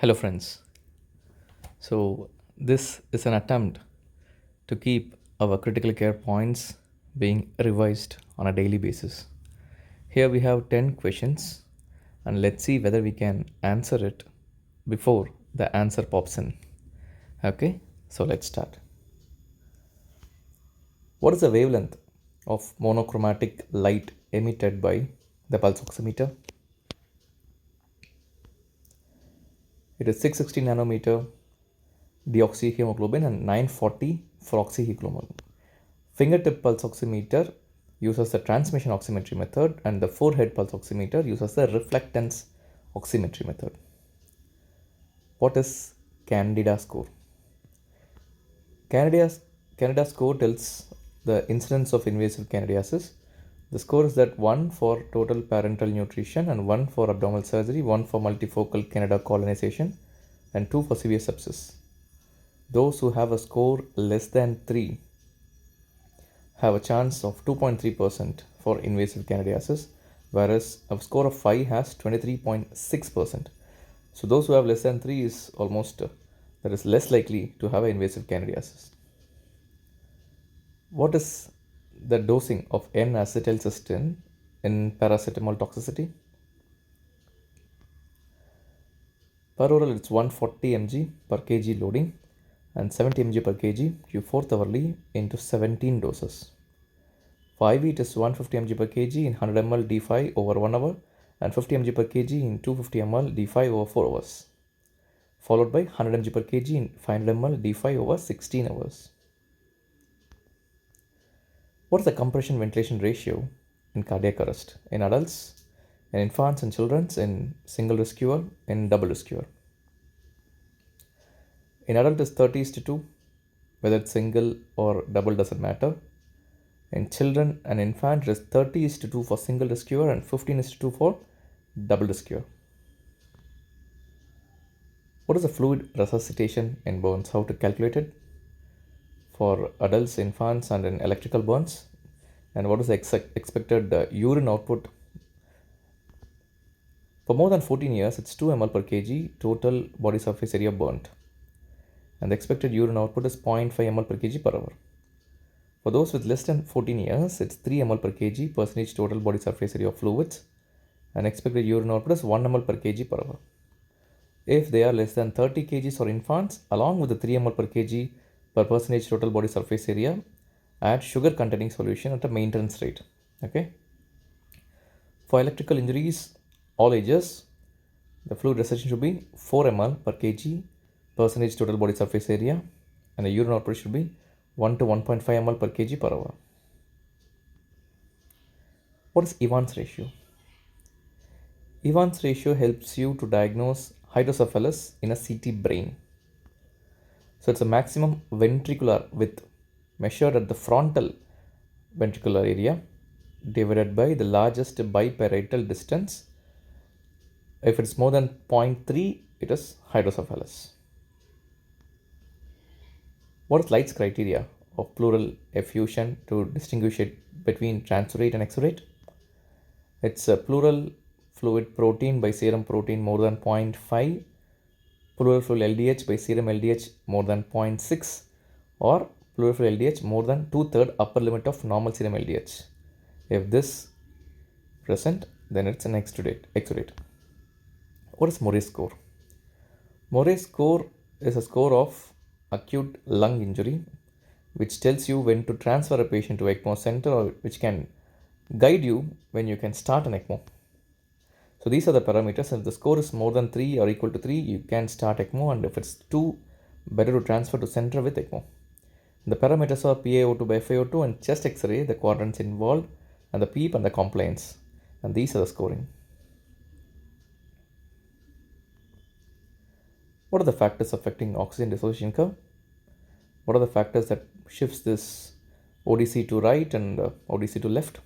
Hello, friends. So, this is an attempt to keep our critical care points being revised on a daily basis. Here we have 10 questions, and let's see whether we can answer it before the answer pops in. Okay, so let's start. What is the wavelength of monochromatic light emitted by the pulse oximeter? It is 660 nanometer deoxyhemoglobin and 940 for oxyhemoglobin. Fingertip pulse oximeter uses the transmission oximetry method, and the forehead pulse oximeter uses the reflectance oximetry method. What is Candida score? Candida, Candida score tells the incidence of invasive candidiasis. The score is that 1 for total parenteral nutrition, and 1 for abdominal surgery, 1 for multifocal Candida colonization, and 2 for severe sepsis. Those who have a score less than 3 have a chance of 2.3% for invasive candidiasis, whereas a score of 5 has 23.6%. So those who have less than 3 is almost that is less likely to have an invasive candidiasis. What is the dosing of N-acetylcysteine in paracetamol toxicity? Per oral, it's 140 mg per kg loading and 70 mg per kg Q4th hourly into 17 doses. For IV, it is 150 mg per kg in 100 ml D5 over 1 hour and 50 mg per kg in 250 ml D5 over 4 hours, followed by 100 mg per kg in 500 ml D5 over 16 hours. What is the compression ventilation ratio in cardiac arrest in adults, in infants and children, in single rescuer, in double rescuer? In adult is 30 is to 2, whether it's single or double doesn't matter. In children and infant, it is 30 is to 2 for single rescuer and 15 is to 2 for double rescuer. What is the fluid resuscitation in burns? How to calculate it for adults, infants, and in electrical burns? And what is the expected urine output? For more than 14 years, it's 2 ml per kg total body surface area burnt. And the expected urine output is 0.5 ml per kg per hour. For those with less than 14 years, it's 3 ml per kg percentage total body surface area of fluids. And expected urine output is 1 ml per kg per hour. If they are less than 30 kgs for infants, along with the 3 ml per kg per percentage total body surface area, add sugar containing solution at a maintenance rate. Okay. For electrical injuries, all ages, the fluid restriction should be 4 ml per kg percentage total body surface area, and the urine output should be 1 to 1.5 ml per kg per hour. What is Evans ratio? Evans ratio helps you to diagnose hydrocephalus in a CT brain. So it's a maximum ventricular width measured at the frontal ventricular area divided by the largest biparietal distance. If it's more than 0.3, it is hydrocephalus. What is Light's criteria of pleural effusion to distinguish it between transudate and exudate? It's a pleural fluid protein by serum protein more than 0.5, pleural fluid LDH by serum LDH more than 0.6, or pleural fluid LDH more than 2/3 upper limit of normal serum LDH. If this present, then it's an exudate. What is Murray score? Murray score is a score of acute lung injury, which tells you when to transfer a patient to ECMO center, or which can guide you when you can start an ECMO. So these are the parameters. If the score is more than 3 or equal to 3, you can start ECMO, and if it's 2, better to transfer to center with ECMO. The parameters are PaO2 by FiO2 and chest X-ray, the quadrants involved, and the PEEP and the compliance. And these are the scoring. What are the factors affecting oxygen dissociation curve? What are the factors that shifts this ODC to right and ODC to left?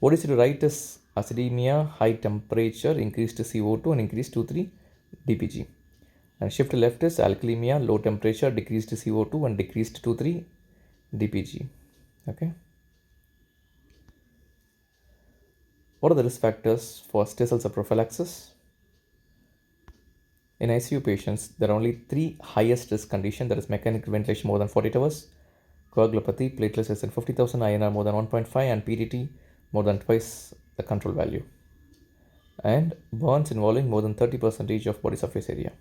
ODC to right is acidemia, high temperature, increased CO2 and increased 2,3 dpg. And shift to left is alkalemia, low temperature, decreased CO2 and decreased 2,3 dpg. Okay. What are the risk factors for stay cells prophylaxis? In ICU patients, there are only three highest risk conditions, that is mechanical ventilation more than 48 hours, coagulopathy, platelets less than 50,000, INR more than 1.5, and PDT more than twice the control value, and burns involving more than 30% of body surface area.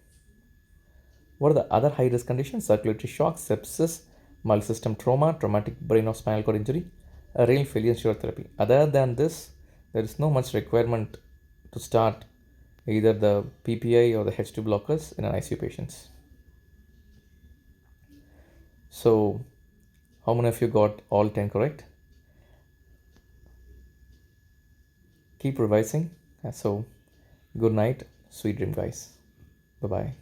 What are the other high risk conditions? Circulatory shock, sepsis, multi-system trauma, traumatic brain or spinal cord injury, a renal failure, and therapy. Other than this, there is no much requirement to start either the PPI or the H2 blockers in an ICU patients. So, how many of you got all 10 correct? Keep revising. So, good night, sweet dream, guys. Bye bye.